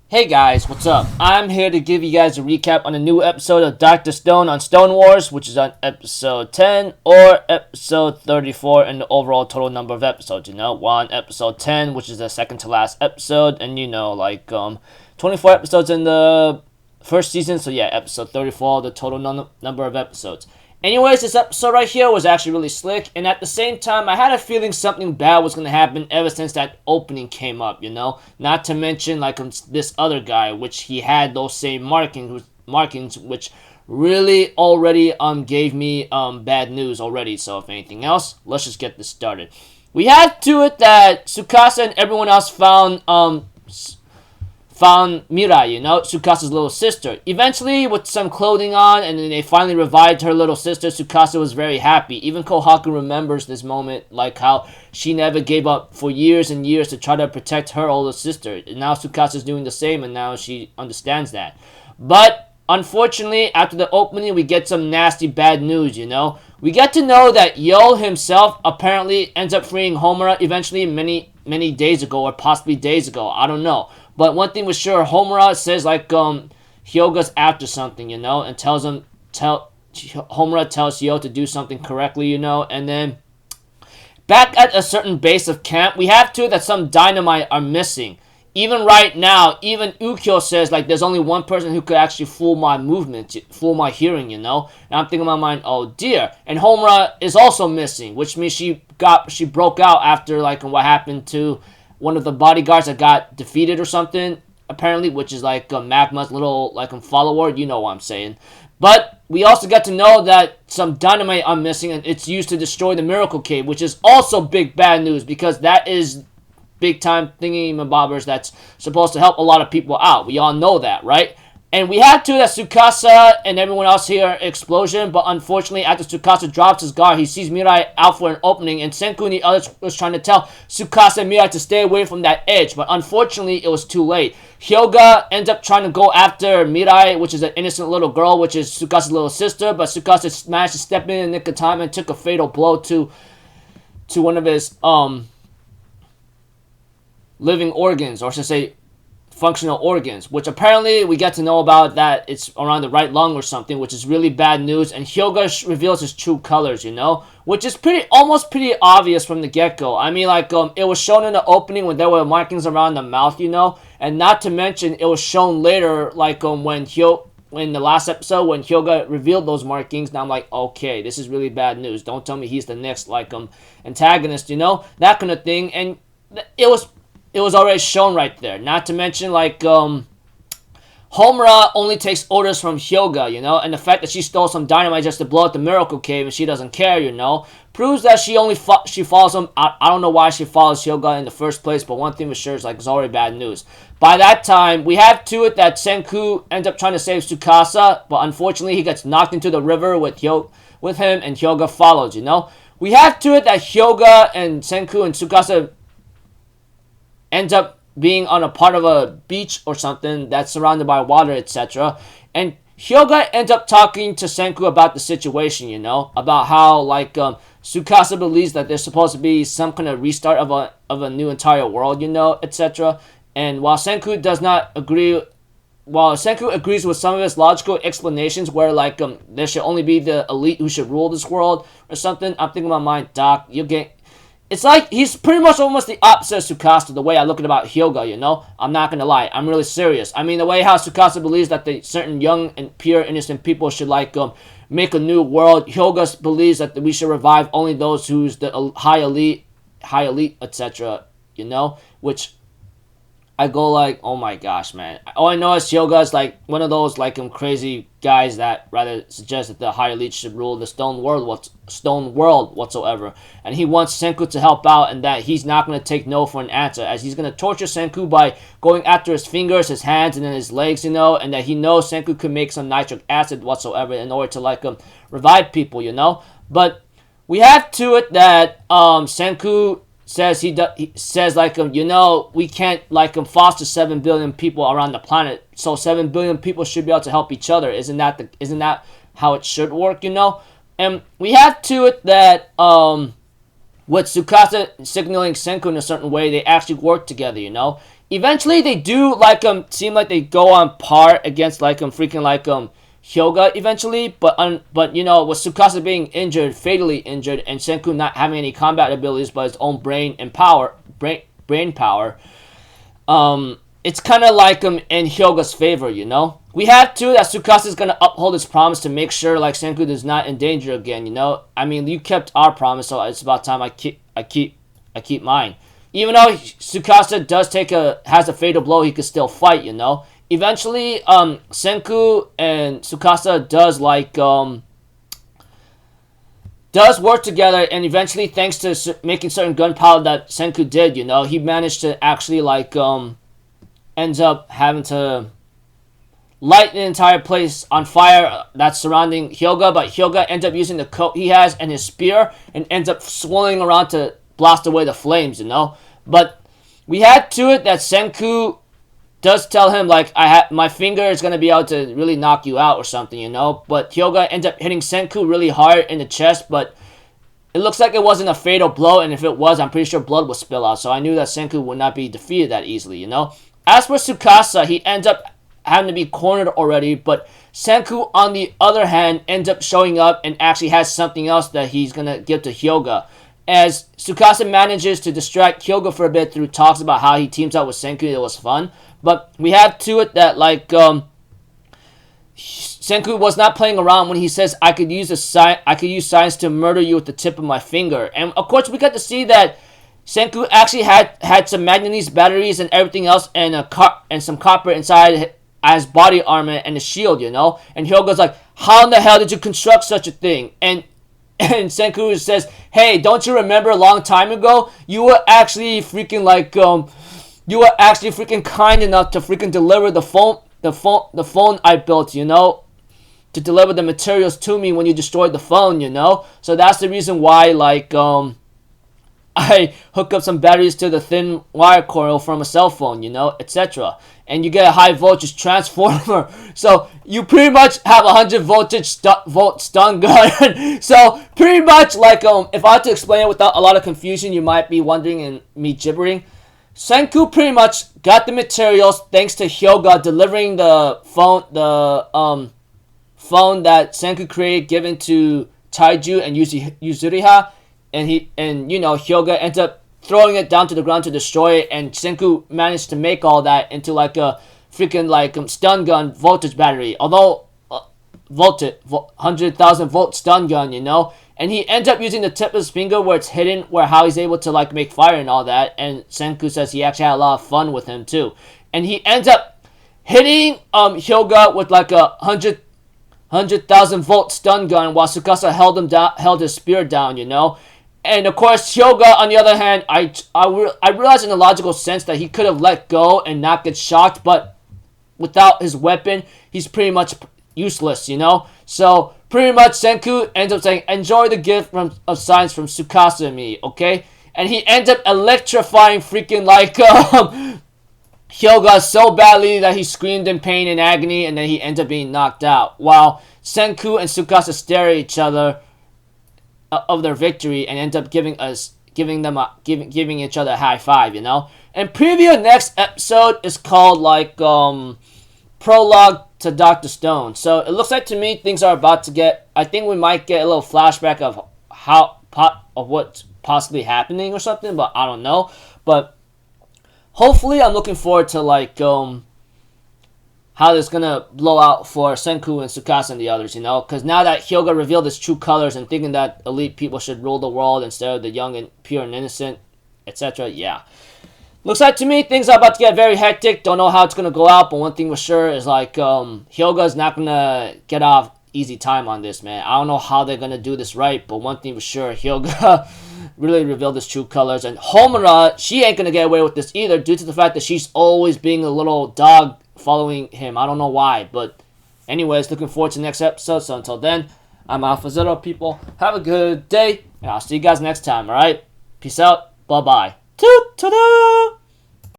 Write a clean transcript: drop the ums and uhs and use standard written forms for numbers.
Hey guys, what's up? I'm here to give you guys a recap on a new episode of Dr. Stone on Stone Wars, which is on episode 10 or episode 34 in the overall total number of episodes. We're on episode 10, which is the second to last episode, and 24 episodes in the first season, so yeah, episode 34, the total number of episodes. Anyways, this episode right here was actually really slick, and at the same time, I had a feeling something bad was going to happen ever since that opening came up, Not to mention, this other guy, which he had those same markings, which really already gave me bad news already. So if anything else, let's just get this started. We had to it that Tsukasa and everyone else found Mirai, Tsukasa's little sister. Eventually, with some clothing on, and then they finally revived her little sister, Tsukasa was very happy. Even Kohaku remembers this moment, like how she never gave up for years and years to try to protect her older sister. And now Tsukasa's doing the same, and now she understands that. But unfortunately, after the opening, we get some nasty bad news, We get to know that Yo himself apparently ends up freeing Homura eventually many days ago, or possibly days ago. I don't know. But one thing was sure, Homura says Hyoga's after something, and Homura tells Yo to do something correctly, and then back at a certain base of camp, we have that some dynamite are missing. Even right now, even Ukyo says there's only one person who could actually fool my movement, fool my hearing, And I'm thinking in my mind, oh dear. And Homura is also missing, which means she broke out after what happened to one of the bodyguards that got defeated or something, apparently, which is Magma's little follower, you know what I'm saying. But we also got to know that some dynamite are missing, and it's used to destroy the Miracle Cave, which is also big bad news, because that is big time thingy-mabobbers that's supposed to help a lot of people out. We all know that, right? And we had that Tsukasa and everyone else hear explosion, but unfortunately, after Tsukasa drops his guard, he sees Mirai out for an opening, and Senku and the others was trying to tell Tsukasa and Mirai to stay away from that edge, but unfortunately, it was too late. Hyoga ends up trying to go after Mirai, which is an innocent little girl, which is Tsukasa's little sister, but Tsukasa managed to step in the nick of time and took a fatal blow to one of his living organs, or should I say functional organs, which apparently we get to know about that it's around the right lung or something, which is really bad news. And Hyoga reveals his true colors, which is almost pretty obvious from the get-go. I mean, it was shown in the opening when there were markings around the mouth, and not to mention it was shown later, in the last episode when Hyoga revealed those markings. Now I'm like, okay, this is really bad news. Don't tell me he's the next antagonist, that kind of thing. And it was already shown right there. Not to mention, Homura only takes orders from Hyoga, and the fact that she stole some dynamite just to blow up the Miracle Cave and she doesn't care, proves that she follows him. I don't know why she follows Hyoga in the first place, but one thing for sure is it's already bad news. By that time, we have to it that Senku ends up trying to save Tsukasa, but unfortunately he gets knocked into the river with him, and Hyoga follows, We have to it that Hyoga and Senku and Tsukasa ends up being on a part of a beach or something that's surrounded by water, etc. And Hyoga ends up talking to Senku about the situation, about how Tsukasa believes that there's supposed to be some kind of restart of a new entire world, etc. And while Senku agrees with some of his logical explanations, where there should only be the elite who should rule this world or something, I'm thinking in my mind, Doc, it's he's pretty much almost the opposite of Tsukasa, the way I look at about Hyoga, I'm not gonna lie. I'm really serious. I mean, the way how Tsukasa believes that the certain young and pure innocent people should make a new world, Hyoga believes that we should revive only those who's the high elite, etc., which I go oh my gosh, man. All I know is Hyoga is one of those crazy guys that rather suggest that the high elite should rule the stone world whatsoever. And he wants Senku to help out, and that he's not going to take no for an answer, as he's going to torture Senku by going after his fingers, his hands, and then his legs, and that he knows Senku could make some nitric acid whatsoever in order to revive people, But we have to it that Senku says we can't foster 7 billion people around the planet, so 7 billion people should be able to help each other. Isn't that how it should work, And we have to it that with Tsukasa signaling Senku in a certain way, they actually work together, Eventually, they do like seem like they go on par against like freaking like Hyoga eventually, but you know, with Tsukasa being injured, fatally injured, and Senku not having any combat abilities but his own brain power, it's kind of like in Hyoga's favor, you know. We have too that Tsukasa is gonna uphold his promise to make sure like Senku is not in danger again, you know. I mean, you kept our promise, so it's about time I keep mine. Even though Tsukasa has a fatal blow, he could still fight, you know. Eventually, Senku and Tsukasa does work together, and eventually, thanks to making certain gunpowder that Senku did, you know, he managed to actually like ends up having to light the entire place on fire that's surrounding Hyoga, but Hyoga ends up using the coat he has and his spear and ends up swirling around to blast away the flames, you know. But we had to it that Senku does tell him like my finger is gonna be able to really knock you out or something, you know. But Hyoga ends up hitting Senku really hard in the chest, but it looks like it wasn't a fatal blow, and if it was, I'm pretty sure blood would spill out. So I knew that Senku would not be defeated that easily, you know. As for Tsukasa, he ends up having to be cornered already, but Senku, on the other hand, ends up showing up and actually has something else that he's gonna give to Hyoga. As Tsukasa manages to distract Hyoga for a bit through talks about how he teams up with Senku, it was fun. But we have to it that like Senku was not playing around when he says I could use science to murder you with the tip of my finger. And of course we got to see that Senku actually had some manganese batteries and everything else and some copper inside his body armor and the shield, you know. And Hyoga's like, how in the hell did you construct such a thing? And Senku says, hey, don't you remember a long time ago? You were actually freaking like kind enough to freaking deliver the phone I built, you know, to deliver the materials to me when you destroyed the phone, you know. So that's the reason why like I hook up some batteries to the thin wire coil from a cell phone, you know, etc. And you get a high voltage transformer. So you pretty much have 100 volt stun gun. So pretty much like if I had to explain it without a lot of confusion, you might be wondering and me gibbering. Senku pretty much got the materials thanks to Hyoga delivering the phone that Senku created, given to Taiju and Yuzuriha, and you know, Hyoga ends up throwing it down to the ground to destroy it, and Senku managed to make all that into like a freaking like stun gun voltage battery, although 100,000 volt stun gun, you know. And he ends up using the tip of his finger where it's hidden, where how he's able to like make fire and all that. And Senku says he actually had a lot of fun with him too. And he ends up hitting Hyoga with like a 100,000 volt stun gun while Tsukasa held his spear down, you know. And of course, Hyoga, on the other hand, I realized in a logical sense that he could have let go and not get shocked, but without his weapon, he's pretty much useless, you know. So pretty much Senku ends up saying, enjoy the gift of science from Tsukasa and me, okay? And he ends up electrifying freaking like Hyoga so badly that he screamed in pain and agony, and then he ends up being knocked out. While Senku and Tsukasa stare at each other of their victory and end up giving each other a high five, you know. And preview next episode is called like prologue to Dr. Stone. So it looks like to me things are about to get. I think we might get a little flashback of what's possibly happening or something, but I don't know. But hopefully, I'm looking forward to like how this is gonna blow out for Senku and Tsukasa and the others, you know? Because now that Hyoga revealed his true colors and thinking that elite people should rule the world instead of the young and pure and innocent, etc., yeah. Looks like to me things are about to get very hectic. Don't know how it's gonna go out, but one thing for sure is like Hyoga's not gonna get off easy time on this, man. I don't know how they're gonna do this right, but one thing for sure, Hyoga really revealed his true colors. And Homura, she ain't gonna get away with this either, due to the fact that she's always being a little dog following him. I don't know why, but anyways, looking forward to the next episode. So until then, I'm Alpha Zero, people. Have a good day, and I'll see you guys next time, alright? Peace out. Bye-bye. Toot-ta-da!